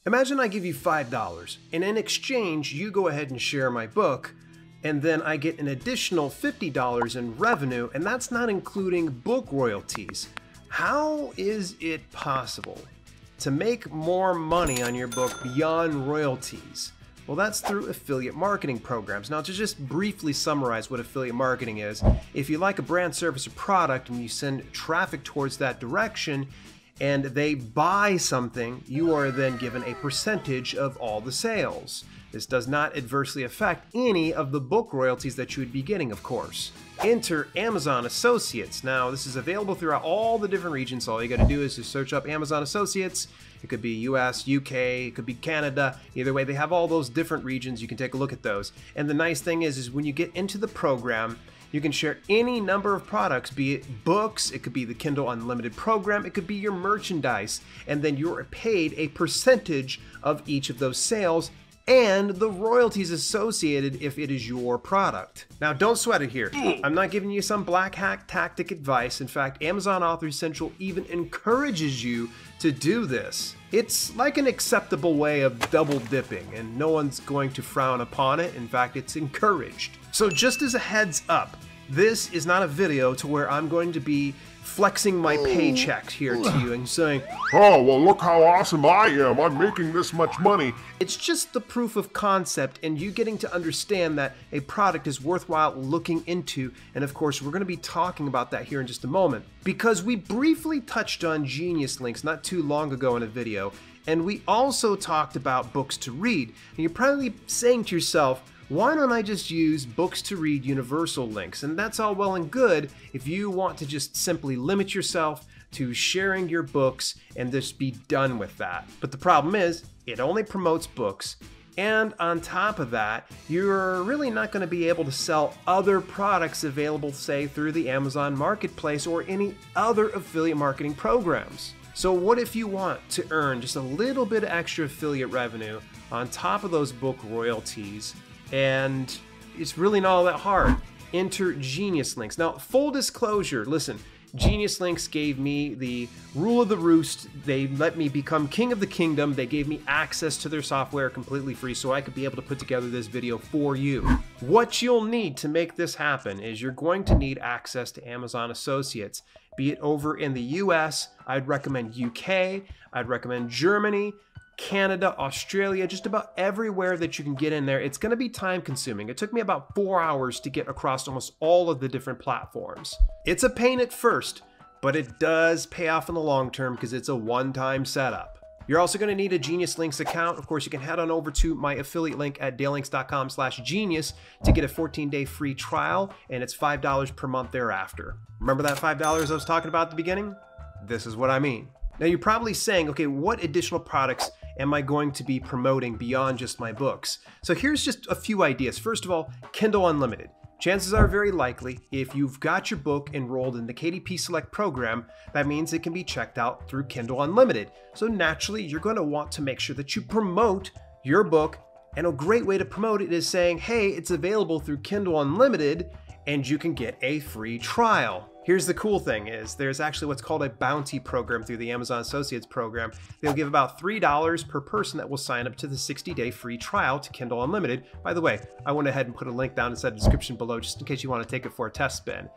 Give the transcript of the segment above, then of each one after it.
Imagine I give you $5, and in exchange, you go ahead and share my book, and then I get an additional $50 in revenue, and that's not including book royalties. How is it possible to make more money on your book beyond royalties? Well, that's through affiliate marketing programs. Now, to just briefly summarize what affiliate marketing is, if you like a brand, service, or product and you send traffic towards that direction and they buy something, you are then given a percentage of all the sales. This does not adversely affect any of the book royalties that you would be getting, of course. Enter Amazon Associates. Now, this is available throughout all the different regions. All you got to do is just search up Amazon Associates. It could be US, UK, it could be Canada. Either way, they have all those different regions. You can take a look at those. And the nice thing is when you get into the program, you can share any number of products, be it books, it could be the Kindle Unlimited program, it could be your merchandise, and then you're paid a percentage of each of those sales and the royalties associated if it is your product. Now, don't sweat it here. I'm not giving you some black hack tactic advice. In fact, Amazon Authors Central even encourages you to do this. It's like an acceptable way of double dipping, and no one's going to frown upon it. In fact, it's encouraged. So just as a heads up, this is not a video to where I'm going to be flexing my paycheck here to you and saying, "Oh, well, look how awesome I am. I'm making this much money." It's just the proof of concept and you getting to understand that a product is worthwhile looking into. And of course, we're going to be talking about that here in just a moment, because we briefly touched on GeniusLinks not too long ago in a video. And we also talked about books to read. And you're probably saying to yourself, why don't I just use books to read universal links? And that's all well and good if you want to just simply limit yourself to sharing your books and just be done with that. But the problem is, it only promotes books. And on top of that, you're really not going to be able to sell other products available, say, through the Amazon Marketplace or any other affiliate marketing programs. So what if you want to earn just a little bit of extra affiliate revenue on top of those book royalties? And it's really not all that hard. Enter GeniusLinks. Now, full disclosure, listen, GeniusLinks gave me the rule of the roost. They let me become king of the kingdom. They gave me access to their software completely free so I could be able to put together this video for you. What you'll need to make this happen is you're going to need access to Amazon Associates, be it over in the US, I'd recommend UK, I'd recommend Germany, Canada, Australia, just about everywhere that you can get in there. It's going to be time consuming. It took me about 4 hours to get across almost all of the different platforms. It's a pain at first, but it does pay off in the long term because it's a one-time setup. You're also going to need a GeniusLinks account. Of course, you can head on over to my affiliate link at dalelinks.com/genius to get a 14-day free trial, and it's $5 per month thereafter. Remember that $5 I was talking about at the beginning? This is what I mean. Now, you're probably saying, okay, what additional products am I going to be promoting beyond just my books? So here's just a few ideas. First of all, Kindle Unlimited. Chances are very likely, if you've got your book enrolled in the KDP Select program, that means it can be checked out through Kindle Unlimited. So naturally, you're going to want to make sure that you promote your book. And a great way to promote it is saying, hey, it's available through Kindle Unlimited, and you can get a free trial. Here's the cool thing is there's actually what's called a bounty program through the Amazon Associates program. They'll give about $3 per person that will sign up to the 60-day free trial to Kindle Unlimited. By the way, I went ahead and put a link down inside the description below just in case you want to take it for a test spin.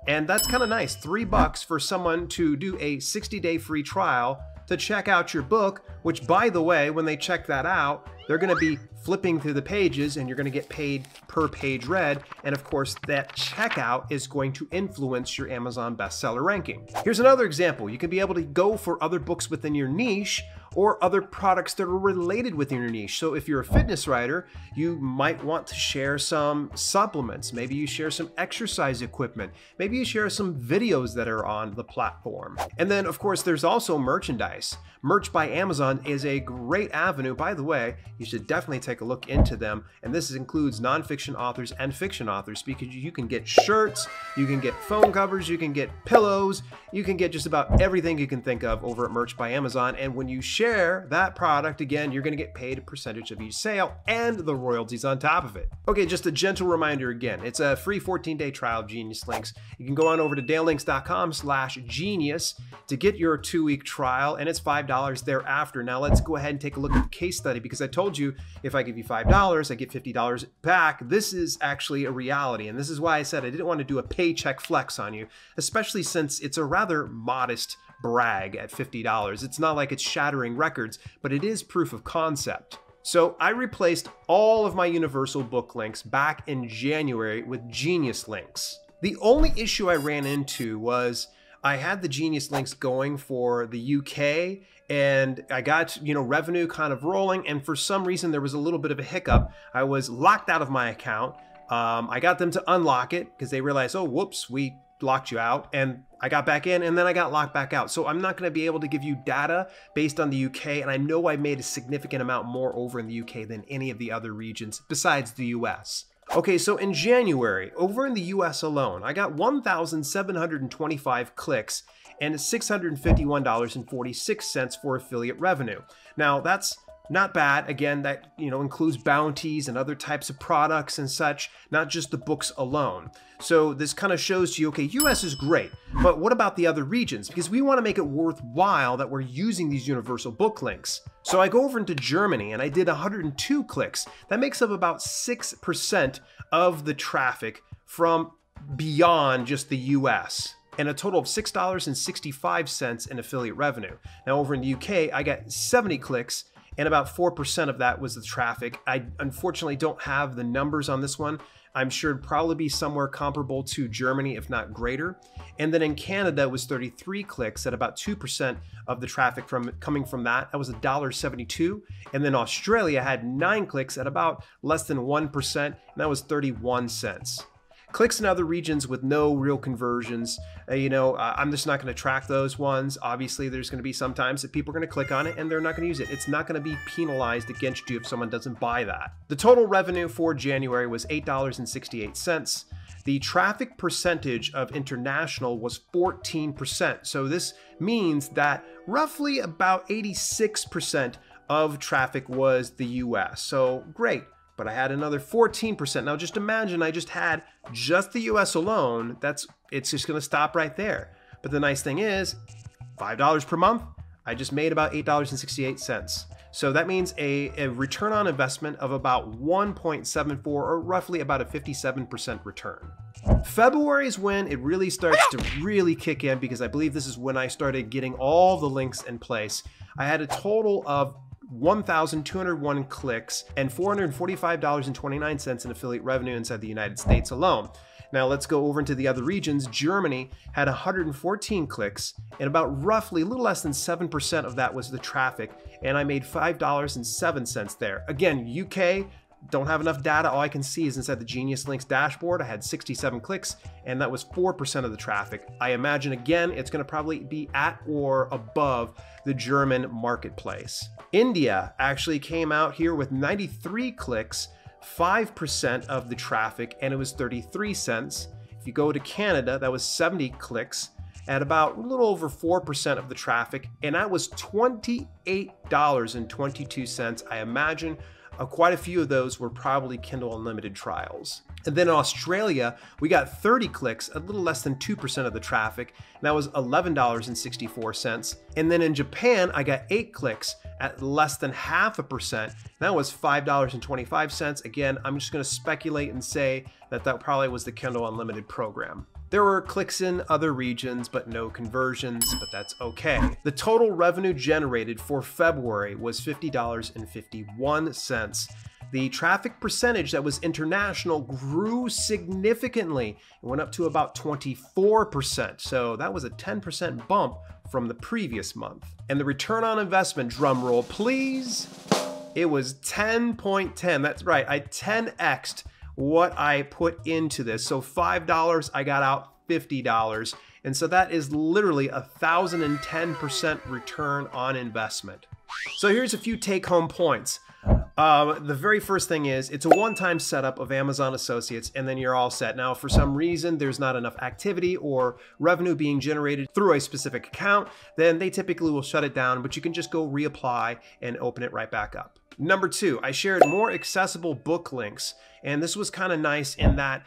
And that's kind of nice, $3 for someone to do a 60-day free trial to check out your book, which by the way, when they check that out, they're going to be flipping through the pages and you're going to get paid per page read. And of course, that checkout is going to influence your Amazon bestseller ranking. Here's another example. You can be able to go for other books within your niche or other products that are related within your niche. So if you're a fitness writer, you might want to share some supplements. Maybe you share some exercise equipment. Maybe you share some videos that are on the platform. And then of course, there's also merchandise. Merch by Amazon is a great avenue. By the way, you should definitely take a look into them. And this includes nonfiction authors and fiction authors because you can get shirts, you can get phone covers, you can get pillows, you can get just about everything you can think of over at Merch by Amazon. And when you share share that product, again, you're going to get paid a percentage of each sale and the royalties on top of it. Okay, just a gentle reminder again, it's a free 14-day trial of Genius Links. You can go on over to dalelinks.com/genius to get your 2-week trial, and it's $5 thereafter. Now let's go ahead and take a look at the case study, because I told you if I give you $5, I get $50 back. This is actually a reality, and this is why I said I didn't want to do a paycheck flex on you, especially since it's a rather modest brag at $50. It's not like it's shattering records, but it is proof of concept. So I replaced all of my universal book links back in January with Genius Links. The only issue I ran into was I had the Genius Links going for the UK, and I got, revenue kind of rolling, and for some reason there was a little bit of a hiccup. I was locked out of my account. I got them to unlock it because they realized, oh, whoops, we locked you out, and I got back in, and then I got locked back out. So I'm not going to be able to give you data based on the UK, and I know I made a significant amount more over in the UK than any of the other regions besides the US. Okay, so in January, over in the US alone, I got 1,725 clicks and $651.46 for affiliate revenue. Now, that's not bad. Again, that includes bounties and other types of products and such, not just the books alone. So this kind of shows to you, okay, US is great, but what about the other regions? Because we want to make it worthwhile that we're using these universal book links. So I go over into Germany and I did 102 clicks. That makes up about 6% of the traffic from beyond just the US, and a total of $6.65 in affiliate revenue. Now over in the UK, I got 70 clicks, and about 4% of that was the traffic. I unfortunately don't have the numbers on this one. I'm sure it'd probably be somewhere comparable to Germany, if not greater. And then in Canada, it was 33 clicks at about 2% of the traffic coming from that. That was $1.72. And then Australia had 9 clicks at about less than 1%, and that was 31 cents. Clicks in other regions with no real conversions, I'm just not going to track those ones. Obviously, there's going to be some times that people are going to click on it and they're not going to use it. It's not going to be penalized against you if someone doesn't buy that. The total revenue for January was $8.68. The traffic percentage of international was 14%. So this means that roughly about 86% of traffic was the US. So great. But I had another 14%. Now just imagine I just had just the US alone. It's just going to stop right there. But the nice thing is, $5 per month, I just made about $8.68. So that means a return on investment of about 1.74, or roughly about a 57% return. February is when it really starts to really kick in, because I believe this is when I started getting all the links in place. I had a total of 1,201 clicks and $445.29 in affiliate revenue inside the United States alone. Now let's go over into the other regions. Germany had 114 clicks, and about roughly a little less than 7% of that was the traffic, and I made $5.07 there. Again, UK, don't have enough data. All I can see is inside the Genius Links dashboard. I had 67 clicks, and that was 4% of the traffic. I imagine, again, it's going to probably be at or above the German marketplace. India actually came out here with 93 clicks, 5% of the traffic, and it was 33 cents. If you go to Canada, that was 70 clicks at about a little over 4% of the traffic, and that was $28.22. I imagine quite a few of those were probably Kindle Unlimited trials. And then in Australia, we got 30 clicks, a little less than 2% of the traffic, and that was $11.64. And then in Japan, I got 8 clicks at less than 0.5%. That was $5.25. Again, I'm just going to speculate and say that that probably was the Kindle Unlimited program. There were clicks in other regions, but no conversions, but that's okay. The total revenue generated for February was $50.51. The traffic percentage that was international grew significantly. It went up to about 24%. So that was a 10% bump from the previous month. And the return on investment, drum roll please, it was 10.10. That's right, I 10x'd what I put into this. So $5, I got out $50. And so that is literally 1,010% return on investment. So here's a few take-home points. The very first thing is it's a one-time setup of Amazon Associates and then you're all set. Now, if for some reason there's not enough activity or revenue being generated through a specific account, then they typically will shut it down, but you can just go reapply and open it right back up. Number 2, I shared more accessible book links. And this was kind of nice in that,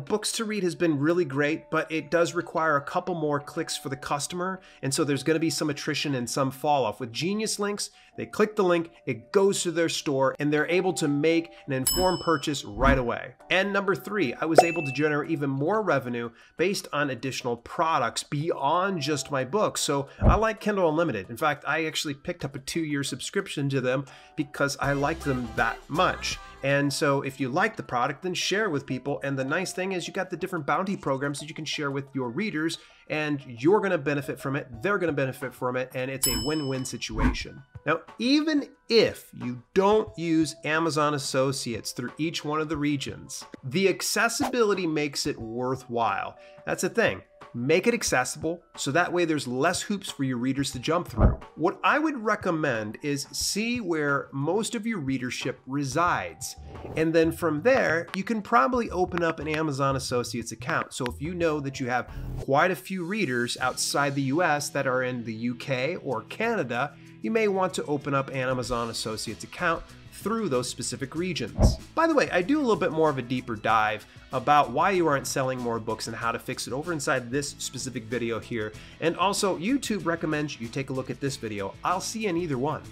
books to read has been really great, but it does require a couple more clicks for the customer. And so there's going to be some attrition and some fall off. With GeniusLinks, they click the link, it goes to their store, and they're able to make an informed purchase right away. And number 3, I was able to generate even more revenue based on additional products beyond just my books. So I like Kindle Unlimited. In fact, I actually picked up a 2-year subscription to them because I like them that much. And so if you like the product, then share it with people. And the nice thing is you got the different bounty programs that you can share with your readers, and you're going to benefit from it. They're going to benefit from it. And it's a win-win situation. Now, even if you don't use Amazon Associates through each one of the regions, the accessibility makes it worthwhile. That's the thing. Make it accessible so that way there's less hoops for your readers to jump through. What I would recommend is see where most of your readership resides. And then from there, you can probably open up an Amazon Associates account. So if you know that you have quite a few readers outside the US that are in the UK or Canada, you may want to open up an Amazon Associates account through those specific regions. By the way, I do a little bit more of a deeper dive about why you aren't selling more books and how to fix it over inside this specific video here. And also, YouTube recommends you take a look at this video. I'll see you in either one.